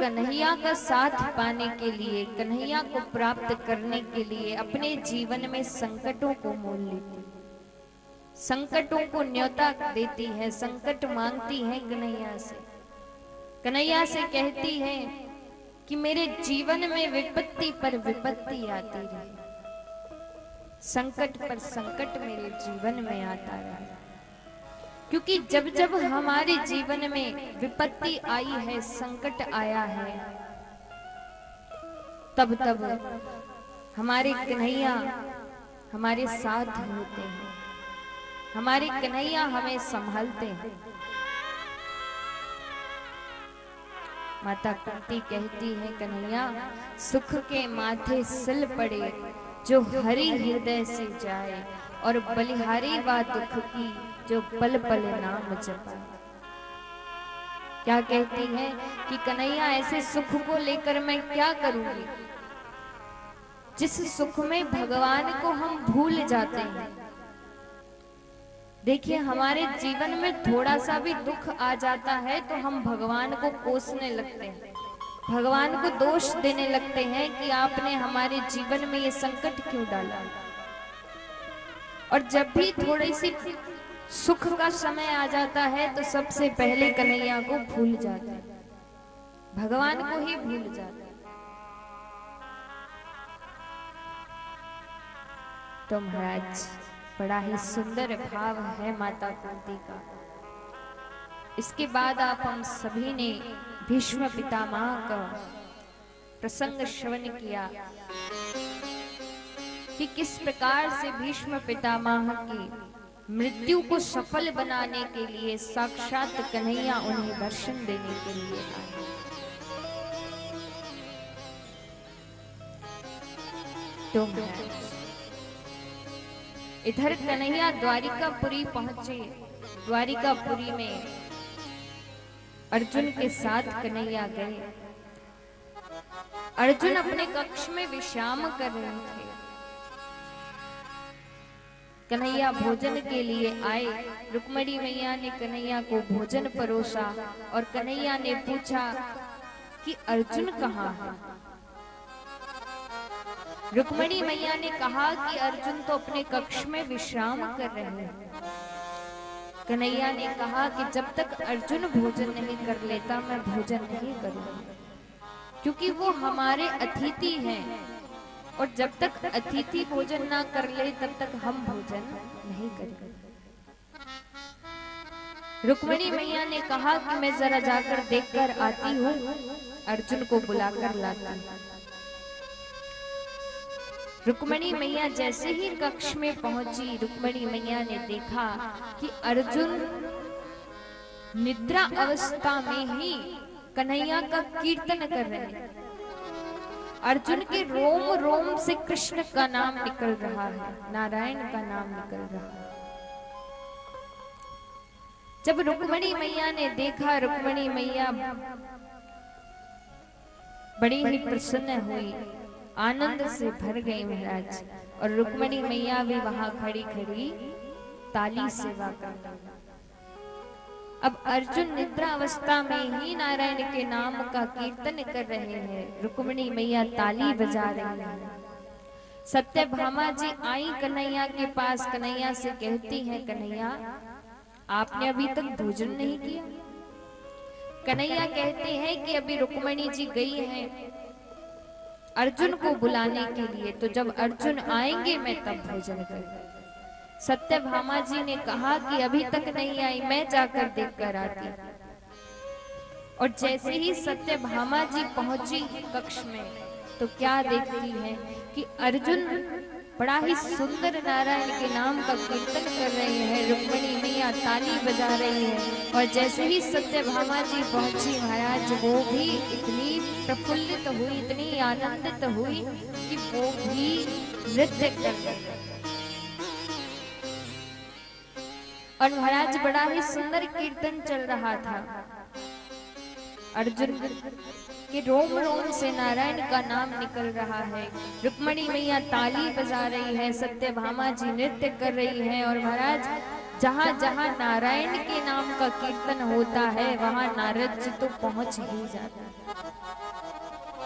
कन्हैया का साथ पाने के लिए, कन्हैया को प्राप्त करने के लिए अपने जीवन में संकटों को मोल लेती, संकटों को न्योता देती है, संकट मांगती है कन्हैया से। कन्हैया से कहती है कि मेरे जीवन में विपत्ति पर विपत्ति आती रहे, संकट पर संकट मेरे जीवन में आता रहे। क्योंकि जब जब हमारे जीवन में विपत्ति आई है, संकट आया है, तब तब हमारे कन्हैया हमारे साथ होते हैं, हमारे कन्हैया हमें संभालते हैं। माता कुंती कहती है, कन्हैया सुख के माथे सिल पड़े जो हरि हृदय से जाए, और बलिहारी वा दुख की जो पल पल नाम जपे। क्या कहती है कि कन्हैया ऐसे सुख को लेकर मैं क्या करूंगी, जिस सुख में भगवान को हम भूल जाते हैं। देखिए, हमारे जीवन में थोड़ा सा भी दुख आ जाता है तो हम भगवान को कोसने लगते हैं, भगवान को दोष देने लगते हैं कि आपने हमारे जीवन में ये संकट क्यों डाला। और जब भी थोड़ी सी सुख का समय आ जाता है तो सबसे पहले कन्हैया को भूल जाते हैं, भगवान को ही भूल जाते हैं। तो महाराज, बड़ा ही सुंदर भाव है माता कुंती का। इसके बाद आप हम सभी ने भीष्म पितामह का प्रसंग श्रवण किया कि किस प्रकार से भीष्म पितामह की मृत्यु को सफल बनाने के लिए साक्षात कन्हैया उन्हें दर्शन देने के लिए आए। तो इधर कन्हैया द्वारिकापुरी पहुंचे। द्वारिकापुरी में अर्जुन के साथ कन्हैया गए। अर्जुन अपने कक्ष में विश्राम कर रहे थे। कन्हैया भोजन के लिए आए। रुक्मिणी मैया ने कन्हैया को भोजन परोसा और कन्हैया ने पूछा कि अर्जुन कहाँ है। रुक्मिणी मैया ने कहा कि अर्जुन तो अपने कक्ष में विश्राम कर रहे हैं। कन्हैया ने कहा कि जब तक अर्जुन भोजन नहीं कर लेता मैं भोजन नहीं करूंगा, क्योंकि वो हमारे अतिथि हैं और जब तक अतिथि भोजन ना कर ले तब तक हम भोजन नहीं करेंगे। रुक्मिणी मैया ने कहा कि मैं जरा जाकर देखकर आती हूँ, अर्जुन को बुलाकर लाती हूँ। रुक्मिणी मैया जैसे ही कक्ष में पहुंची, रुक्मिणी मैया ने देखा कि अर्जुन निद्रा अवस्था में ही कन्हैया का कीर्तन कर रहे हैं। अर्जुन के रोम रोम से कृष्ण का नाम निकल रहा है, नारायण का नाम निकल रहा है। जब रुक्मिणी मैया ने देखा, रुक्मिणी मैया बड़ी ही प्रसन्न हुई, आनंद से भर गई महाराज। और रुक्मिणी मैया भी वहां खड़ी खड़ी ताली सेवा करने। अब अर्जुन निद्रा अवस्था में ही नारायण के नाम का कीर्तन कर रहे हैं, रुक्मिणी मैया ताली बजा रही है। सत्यभामा जी आई कन्हैया के पास, कन्हैया से कहती हैं, कन्हैया आपने अभी तक भोजन नहीं किया। कन्हैया कहते हैं कि अभी रुक्मिणी जी गई हैं अर्जुन को बुलाने के लिए, तो जब अर्जुन आएंगे मैं तब भोजन करूंगा। सत्यभामा जी ने कहा कि अभी तक नहीं आई, मैं जाकर देखकर आती। और जैसे ही सत्यभामा जी पहुंची कक्ष में तो क्या देखती है कि अर्जुन बड़ा ही सुंदर नारायण के नाम का कीर्तन कर रहे हैं, रुक्मिणी मैया ताली बजा रही है। और जैसे ही सत्यभामा जी पहुंची महाराज, वो भी इतनी प्रफुल्लित हुई, इतनी आनंदित हुई कि वो भी नृत्य कर रही। और महाराज बड़ा ही सुंदर कीर्तन चल रहा था। अर्जुन के रोम रोम से नारायण का नाम निकल रहा है, रुक्मिणी मैया ताली बजा रही है, सत्यभामा जी नृत्य कर रही है। और महाराज जहाँ जहाँ नारायण के नाम का कीर्तन होता है वहां नारद जी तो पहुंच ही जाता है।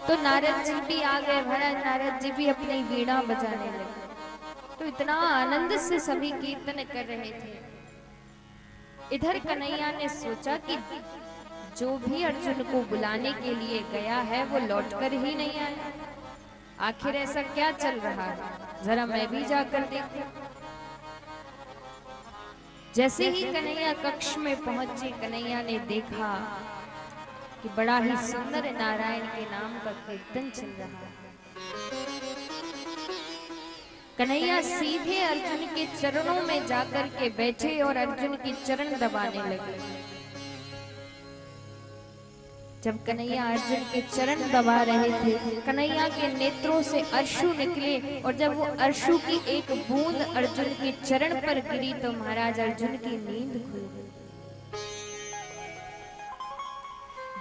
तो नारद जी भी आ गए। महाराज नारद जी भी अपनी वीणा बजाने लगे। तो इतना आनंद से सभी कीर्तन कर रहे थे। इधर कन्हैया ने सोचा कि जो भी अर्जुन को बुलाने के लिए गया है वो लौटकर ही नहीं आया। आखिर ऐसा क्या चल रहा है, जरा मैं भी जाकर देखूं। जैसे ही कन्हैया कक्ष में पहुंचे, कन्हैया ने देखा कि बड़ा ही सुंदर नारायण के नाम का कीर्तन चल रहा है। कन्हैया सीधे अर्जुन के चरणों में जाकर के बैठे और अर्जुन के चरण दबाने लगे। जब कन्हैया अर्जुन के चरण दबा रहे थे, कन्हैया के नेत्रों से अश्रु निकले और जब वो अश्रु की एक बूंद अर्जुन के चरण पर गिरी तो महाराज अर्जुन की नींद खुल गई।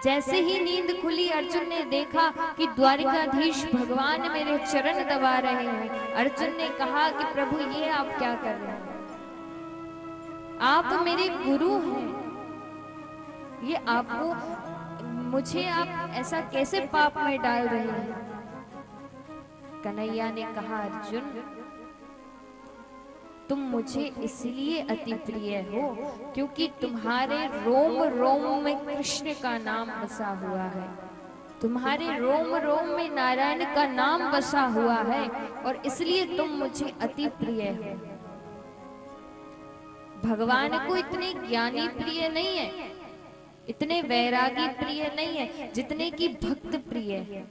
जैसे ही नींद खुली, अर्जुन ने देखा कि द्वारिकाधीश भगवान मेरे चरण दबा रहे हैं। अर्जुन ने कहा कि प्रभु ये आप क्या कर रहे हैं? आप मेरे गुरु हैं, ये आपको मुझे आप ऐसा कैसे पाप में डाल रहे हैं? कन्हैया ने कहा अर्जुन तुम मुझे इसलिए अति प्रिय हो क्योंकि तुम्हारे रोम रोम में कृष्ण का नाम बसा हुआ है, तुम्हारे रोम रोम में नारायण का नाम बसा हुआ है और इसलिए तुम मुझे अति प्रिय हो। भगवान को इतने ज्ञानी प्रिय नहीं है, इतने वैरागी प्रिय नहीं है जितने की भक्त प्रिय है।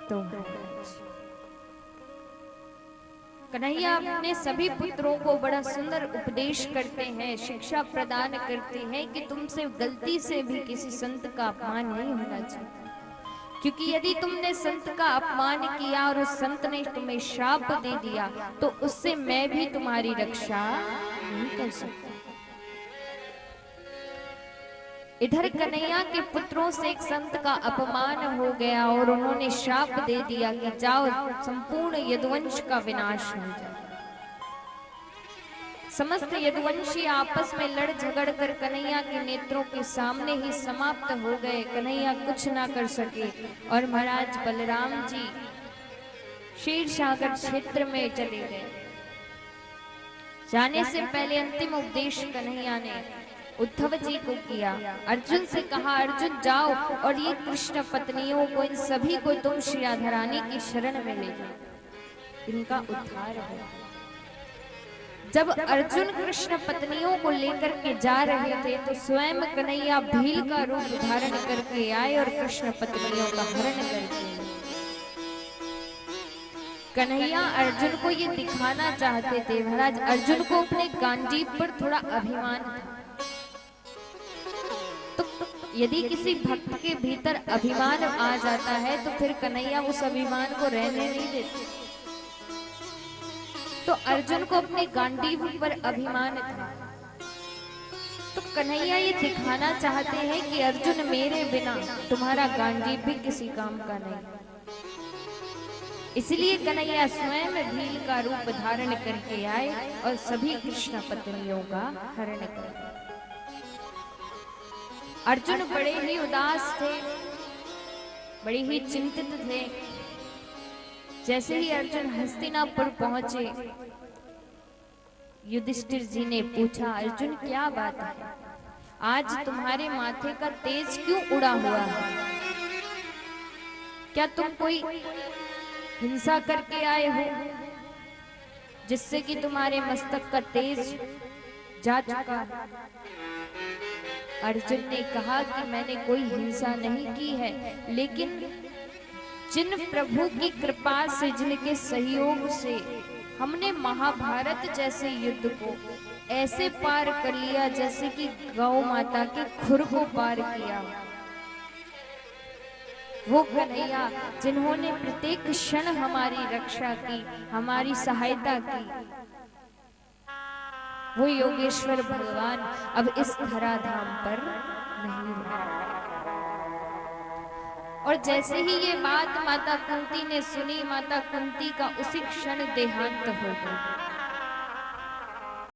तो कन्हैया अपने सभी पुत्रों को बड़ा सुंदर उपदेश करते हैं, शिक्षा प्रदान करते हैं कि तुमसे गलती से भी किसी संत का अपमान नहीं होना चाहिए, क्योंकि यदि तुमने संत का अपमान किया और उस संत ने तुम्हें श्राप दे दिया तो उससे मैं भी तुम्हारी रक्षा नहीं कर सकता। इधर कन्हैया के पुत्रों से एक संत का अपमान हो गया और उन्होंने श्राप दे दिया कि जाओ संपूर्ण यदुवंश का विनाश हो जाए। समस्त यदुवंशी आपस में लड़ झगड़ कर कन्हैया के नेत्रों के सामने ही समाप्त हो गए। कन्हैया कुछ ना कर सके और महाराज बलराम जी क्षीर सागर क्षेत्र में चले गए। जाने से पहले अंतिम उपदेश कन्हैया ने उद्धव जी को किया। अर्जुन से कहा अर्जुन जाओ और ये कृष्ण पत्नियों को, इन सभी को तुम श्री राधारानी की शरण में ले जाओ, इनका उद्धार हो। जब अर्जुन कृष्ण पत्नियों को लेकर के जा रहे थे तो स्वयं कन्हैया भील का रूप धारण करके आए और कृष्ण पत्नियों का हरण करके। कन्हैया अर्जुन को ये दिखाना चाहते थे, महाराज अर्जुन को अपने गांडीव पर थोड़ा अभिमान था। यदि किसी भक्त के भीतर अभिमान आ जाता है तो फिर कन्हैया उस अभिमान को रहने नहीं देते। तो अर्जुन को अपने गांडीव पर अभिमान था, तो कन्हैया ये दिखाना चाहते हैं कि अर्जुन मेरे बिना तुम्हारा गांडीव भी किसी काम का नहीं। इसलिए कन्हैया स्वयं भील का रूप धारण करके आए और सभी कृष्ण पत्नियों का हरण कर। अर्जुन बड़े ही उदास थे, बड़े ही चिंतित थे। जैसे ही अर्जुन हस्तिनापुर पहुंचे, युधिष्ठिर जी ने पूछा अर्जुन क्या बात है, आज तुम्हारे माथे का तेज क्यों उड़ा हुआ है? क्या तुम कोई हिंसा करके आए हो जिससे कि तुम्हारे मस्तक का तेज जा चुका? अर्जुन ने कहा कि मैंने कोई हिंसा नहीं की है, लेकिन जिन प्रभु की कृपा से, जिनके सहयोग से हमने महाभारत जैसे युद्ध को ऐसे पार कर लिया जैसे कि गौ माता के खुर को पार किया, वो कन्हैया जिन्होंने प्रत्येक क्षण हमारी रक्षा की, हमारी सहायता की, वो योगेश्वर भगवान अब इस धराधाम पर नहीं रहे। और जैसे ही ये बात माता कुंती ने सुनी, माता कुंती का उसी क्षण देहांत हो गया।